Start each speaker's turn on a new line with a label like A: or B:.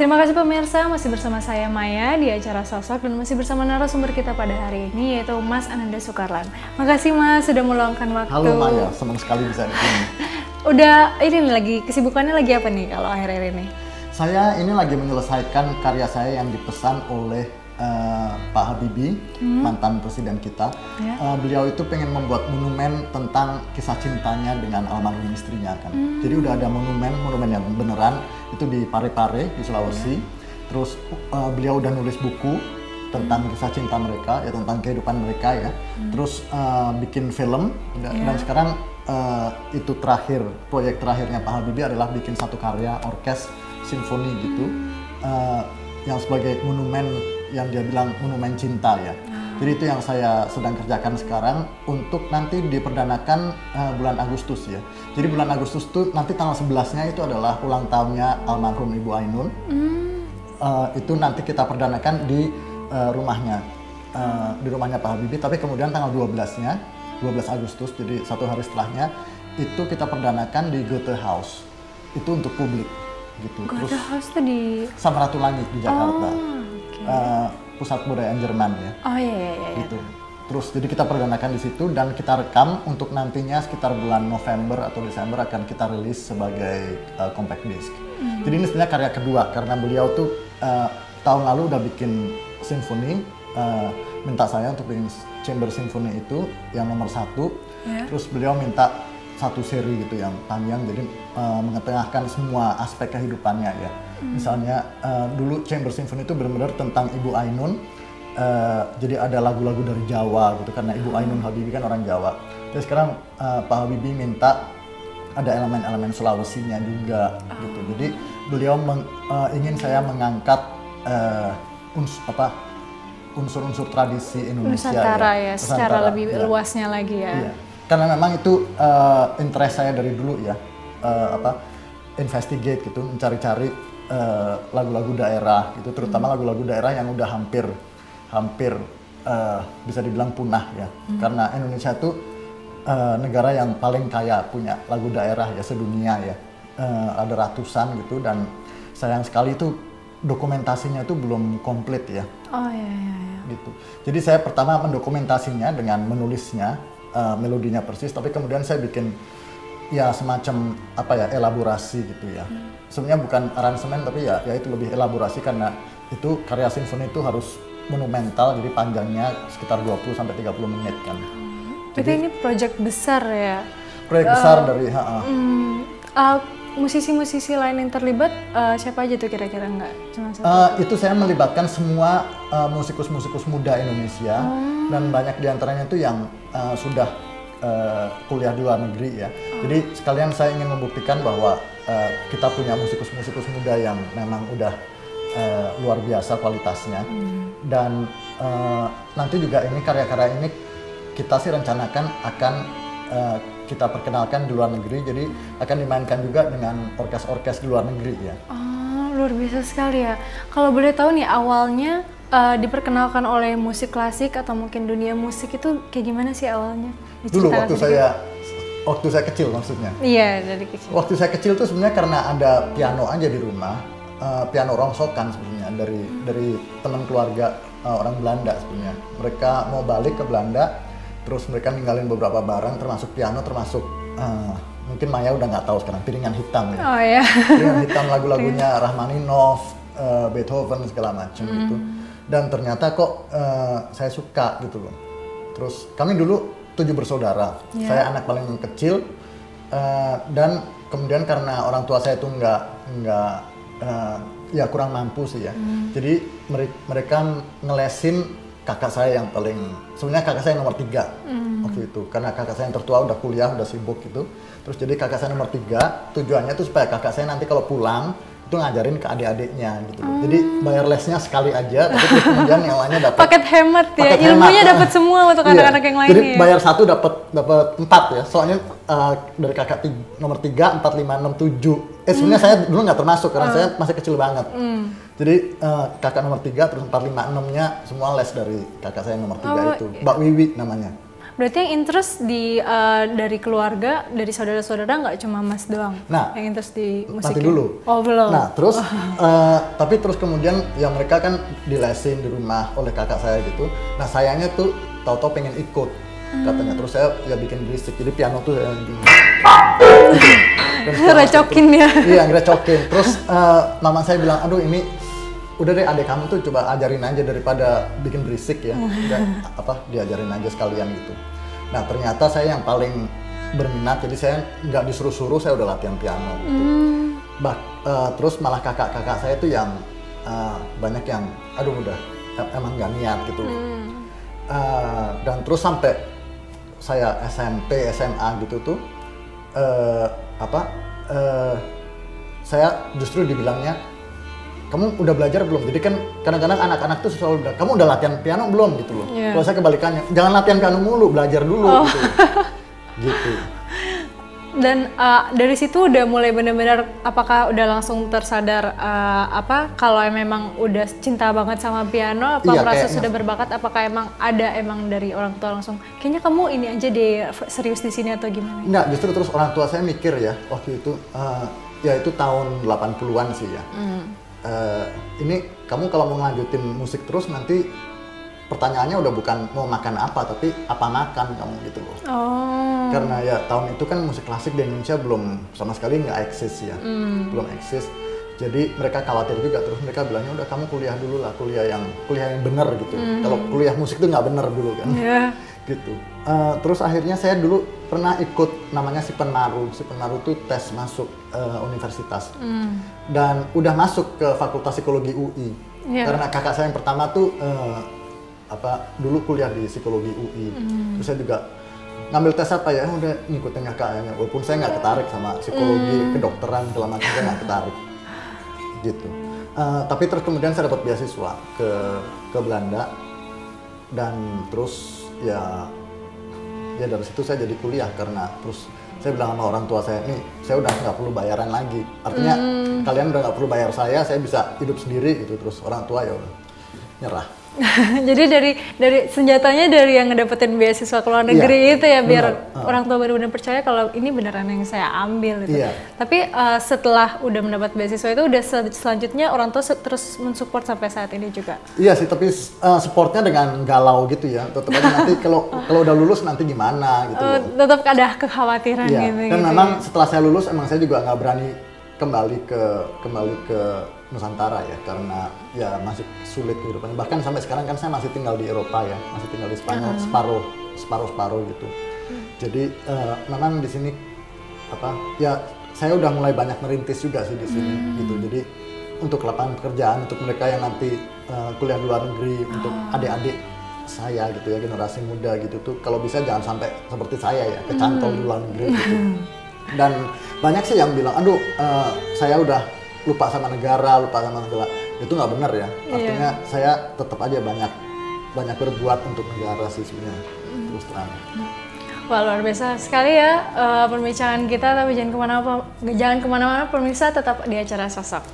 A: Terima kasih pemirsa, masih bersama saya Maya di acara Sosok dan masih bersama narasumber kita pada hari ini yaitu Mas Ananda Sukarlan. Makasih Mas sudah meluangkan waktu.
B: Halo Maya, senang sekali bisa di sini.
A: Udah ini lagi kesibukannya lagi apa nih kalau akhir-akhir ini?
B: Saya ini lagi menyelesaikan karya saya yang dipesan oleh Pak Habibie, mantan presiden kita. Beliau itu pengen membuat monumen tentang kisah cintanya dengan almarhum istrinya kan. Jadi udah ada monumen yang beneran itu di Parepare di Sulawesi. Terus beliau udah nulis buku tentang kisah cinta mereka, ya tentang kehidupan mereka ya. Terus bikin film dan sekarang itu proyek terakhirnya Pak Habibie adalah bikin satu karya orkes simfoni gitu. Yang sebagai monumen yang dia bilang monumen cinta ya. Jadi itu yang saya sedang kerjakan sekarang untuk nanti diperdanakan bulan Agustus ya. Jadi bulan Agustus itu nanti tanggal 11-nya itu adalah ulang tahunnya almarhum Ibu Ainun. Itu nanti kita perdanakan di rumahnya Pak Habibie. Tapi kemudian tanggal 12-nya, 12 Agustus, jadi satu hari setelahnya itu kita perdanakan di Goethe House. Itu untuk publik gitu.
A: Goethe House itu di
B: Samratulangi di Jakarta. Pusat kebudayaan Jerman ya.
A: Oh iya.
B: Gitu. Terus jadi kita perdanakan di situ dan kita rekam untuk nantinya sekitar bulan November atau Desember akan kita rilis sebagai compact disc. Jadi ini sebenarnya karya kedua karena beliau tuh tahun lalu udah bikin simfoni, minta saya untuk bikin chamber symphony itu yang nomor 1. Terus beliau minta satu seri gitu yang panjang, jadi mengetengahkan semua aspek kehidupannya ya. Misalnya dulu Chamber Symphony itu benar-benar tentang Ibu Ainun, jadi ada lagu-lagu dari Jawa gitu karena Ibu Ainun Habibie kan orang Jawa. Terus sekarang Pak Habibie minta ada elemen-elemen Sulawesinya juga gitu. Jadi beliau ingin saya mengangkat unsur-unsur tradisi Indonesia
A: Nusantara ya, secara lebih
B: ya.
A: luasnya lagi ya.
B: Iya. Karena memang itu interest saya dari dulu ya, investigate gitu, mencari-cari lagu-lagu daerah itu, terutama lagu-lagu daerah yang udah hampir bisa dibilang punah ya. Karena Indonesia itu negara yang paling kaya punya lagu daerah ya sedunia ya, ada ratusan gitu dan sayang sekali itu dokumentasinya itu belum komplit ya.
A: Oh iya.
B: Gitu. Jadi saya pertama mendokumentasinya dengan menulisnya. Melodinya persis, tapi kemudian saya bikin ya semacam elaborasi gitu ya. Sebenarnya bukan aransemen tapi ya itu lebih elaborasi karena itu karya simfoni itu harus monumental, jadi panjangnya sekitar 20 sampai 30 menit kan.
A: Jadi ini proyek besar ya.
B: Proyek besar dari
A: musisi-musisi lain yang terlibat siapa aja tuh kira-kira nggak cuma satu?
B: Itu saya melibatkan semua musikus-musikus muda Indonesia dan banyak diantaranya itu yang sudah kuliah di luar negeri ya. Jadi sekalian saya ingin membuktikan bahwa kita punya musikus-musikus muda yang memang udah luar biasa kualitasnya dan nanti juga ini karya-karya ini kita sih rencanakan akan kita perkenalkan di luar negeri, jadi akan dimainkan juga dengan orkes-orkes di luar negeri ya.
A: Oh, luar biasa sekali ya. Kalau boleh tahu nih awalnya diperkenalkan oleh musik klasik atau mungkin dunia musik itu kayak gimana sih awalnya?
B: Dulu waktu saya kecil maksudnya.
A: Iya, dari kecil.
B: Waktu saya kecil tuh sebenarnya karena ada piano aja di rumah, piano rongsokan sebenarnya dari teman keluarga orang Belanda sebenarnya. Mereka mau balik ke Belanda. Terus mereka ninggalin beberapa barang, termasuk piano, termasuk mungkin Maya udah nggak tahu sekarang, piringan hitam ya.
A: Oh iya.
B: Piringan hitam lagu-lagunya Rachmaninoff, Beethoven segala macam gitu. Dan ternyata kok saya suka gitu loh. Terus kami dulu 7 bersaudara, saya anak paling kecil dan kemudian karena orang tua saya itu nggak kurang mampu sih ya. Jadi mereka ngelesin kakak saya yang paling, sebenarnya kakak saya nomor 3 waktu itu, karena kakak saya yang tertua udah kuliah, udah sibuk gitu. Terus jadi kakak saya nomor 3, tujuannya tuh supaya kakak saya nanti kalau pulang itu ngajarin ke adik-adiknya gitu. Jadi bayar lesnya sekali aja, tapi terus kemudian yang lainnya dapat
A: paket hemat ya, ilmunya dapat semua untuk anak-anak yang lain.
B: Jadi bayar 1 dapat 4 ya, soalnya dari kakak nomor 3, 4, 5, 6, 7. Sebenarnya saya dulu nggak termasuk karena saya masih kecil banget. Jadi kakak nomor 3 terus 4, 5, 6-nya semua les dari kakak saya nomor 3 itu. Mbak Wiwi namanya.
A: Berarti yang interest di dari keluarga, dari saudara-saudara nggak cuma Mas doang?
B: Nah,
A: yang interest di musik.
B: nanti dulu.
A: Oh belum.
B: Nah terus, tapi terus kemudian ya mereka kan dilesin di rumah oleh kakak saya gitu. Nah sayangnya tuh tahu-tahu pengen ikut katanya. Terus saya ya bikin berisik. Jadi piano tuh saya
A: Recokin ya.
B: Iya, ngerecokin. Terus mama saya bilang, aduh ini udah deh adek kamu tuh coba ajarin aja daripada bikin berisik ya. Udah, diajarin aja sekalian gitu. Nah ternyata saya yang paling berminat, jadi saya nggak disuruh-suruh, saya udah latihan piano gitu. Terus malah kakak-kakak saya tuh yang banyak yang aduh udah emang nggak niat gitu loh. Dan terus sampai saya SMP, SMA gitu tuh saya justru dibilangnya, kamu udah belajar belum? Jadi kan kadang-kadang anak-anak tuh selalu bilang, kamu udah latihan piano belum gitu loh. Kalau saya kebalikannya, jangan latihan piano mulu, belajar dulu gitu. Gitu.
A: Dan dari situ udah mulai benar-benar apakah udah langsung tersadar kalau memang udah cinta banget sama piano, apa merasa sudah berbakat, apakah ada dari orang tua langsung kayaknya kamu ini aja deh serius di sini atau gimana?
B: Enggak, justru terus orang tua saya mikir ya waktu itu ya itu tahun 80-an sih ya. Ini kamu kalau mau ngelanjutin musik terus nanti pertanyaannya udah bukan mau makan apa, tapi apa makan kamu gitu loh. Karena ya tahun itu kan musik klasik di Indonesia belum sama sekali nggak eksis ya, belum eksis. Jadi mereka khawatir juga, terus mereka bilangnya udah kamu kuliah dulu lah, kuliah yang benar gitu. Kalau kuliah musik tuh nggak benar dulu kan, gitu. Terus akhirnya saya dulu pernah ikut namanya Sipenaru. Sipenaru tuh tes masuk universitas dan udah masuk ke Fakultas Psikologi UI. Karena kakak saya yang pertama tuh dulu kuliah di Psikologi UI. Terus saya juga ngambil tes apa ya, udah ngikutin kakaknya. Walaupun saya nggak tertarik sama psikologi, kedokteran segala macam, saya nggak tertarik. Gitu. Tapi terus kemudian saya dapat beasiswa ke Belanda dan terus ya dari situ saya jadi kuliah karena terus saya bilang sama orang tua saya, nih saya udah nggak perlu bayaran lagi, artinya kalian udah nggak perlu bayar saya bisa hidup sendiri gitu. Terus orang tua ya udah nyerah.
A: Jadi dari senjatanya dari yang ngedapetin beasiswa ke luar negeri itu ya, biar orang tua benar-benar percaya kalau ini beneran yang saya ambil gitu. Tapi setelah udah mendapat beasiswa itu udah selanjutnya orang tua terus mensupport sampai saat ini juga. Iya
B: sih, tapi supportnya dengan galau gitu ya. Tetap aja nanti kalau udah lulus nanti gimana gitu.
A: Tetap ada kekhawatiran gitu.
B: Dan memang setelah saya lulus emang saya juga nggak berani kembali ke Nusantara ya, karena ya masih sulit kehidupannya. Bahkan sampai sekarang kan saya masih tinggal di Eropa ya, masih tinggal di Spanyol, separuh gitu. Jadi memang di sini ya saya udah mulai banyak merintis juga sih di sini gitu. Jadi untuk lapangan pekerjaan untuk mereka yang nanti kuliah di luar negeri, untuk adik-adik saya gitu ya, generasi muda gitu tuh, kalau bisa jangan sampai seperti saya ya, kecantol di luar negeri gitu. Dan banyak sih yang bilang, aduh saya udah lupa sama negara, lupa sama segala, itu nggak benar ya. Artinya saya tetap aja banyak berbuat untuk negara sih sebenarnya, terus terang.
A: Wah, luar biasa sekali ya perbincangan kita, tapi jangan kemana-mana pemirsa, tetap di acara Sosok.